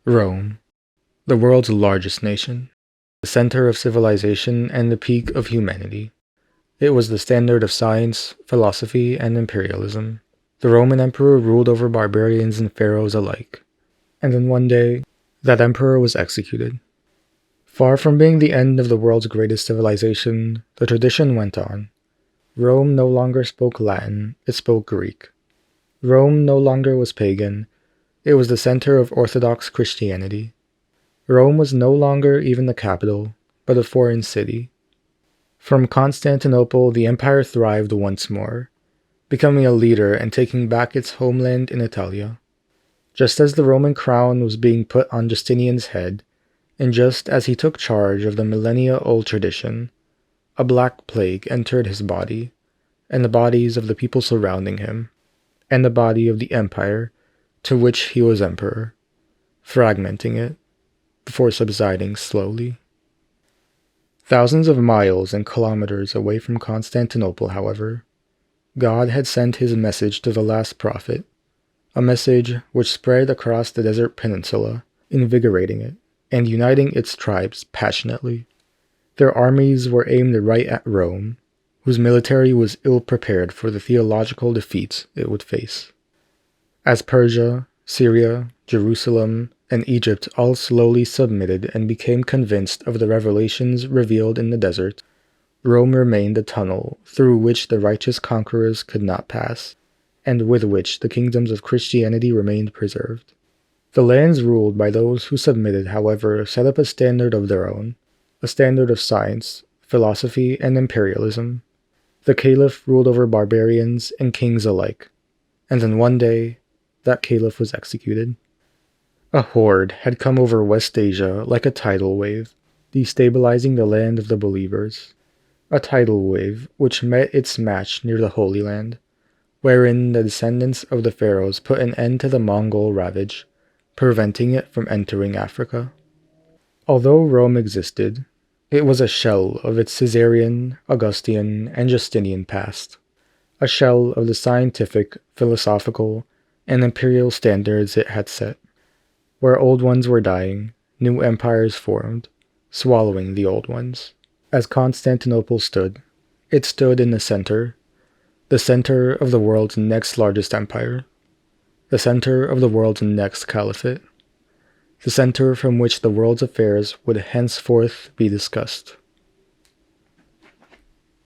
Rome, the world's largest nation, the center of civilization and the peak of humanity. It was the standard of science, philosophy, and imperialism. The Roman emperor ruled over barbarians and pharaohs alike. And then one day, that emperor was executed. Far from being the end of the world's greatest civilization, the tradition went on. Rome no longer spoke Latin, it spoke Greek. Rome no longer was pagan, it was the center of Orthodox Christianity. Rome was no longer even the capital, but a foreign city. From Constantinople, the empire thrived once more, becoming a leader and taking back its homeland in Italia. Just as the Roman crown was being put on Justinian's head, and just as he took charge of the millennia-old tradition, a black plague entered his body, and the bodies of the people surrounding him, and the body of the empire to which he was emperor, fragmenting it, before subsiding slowly. Thousands of miles and kilometers away from Constantinople, however, God had sent his message to the last prophet, a message which spread across the desert peninsula, invigorating it, and uniting its tribes passionately. Their armies were aimed right at Rome, whose military was ill-prepared for the theological defeats it would face. As Persia, Syria, Jerusalem, and Egypt all slowly submitted and became convinced of the revelations revealed in the desert, Rome remained a tunnel through which the righteous conquerors could not pass, and with which the kingdoms of Christianity remained preserved. The lands ruled by those who submitted, however, set up a standard of their own, a standard of science, philosophy, and imperialism. The caliph ruled over barbarians and kings alike, and then one day, that caliph was executed. A horde had come over West Asia like a tidal wave, destabilizing the land of the believers. A tidal wave which met its match near the Holy Land, wherein the descendants of the pharaohs put an end to the Mongol ravage, preventing it from entering Africa. Although Rome existed, it was a shell of its Caesarian, Augustan, and Justinian past, a shell of the scientific, philosophical, and imperial standards it had set. Where old ones were dying, new empires formed, swallowing the old ones. As Constantinople stood, it stood in the center of the world's next largest empire, the center of the world's next caliphate, the center from which the world's affairs would henceforth be discussed.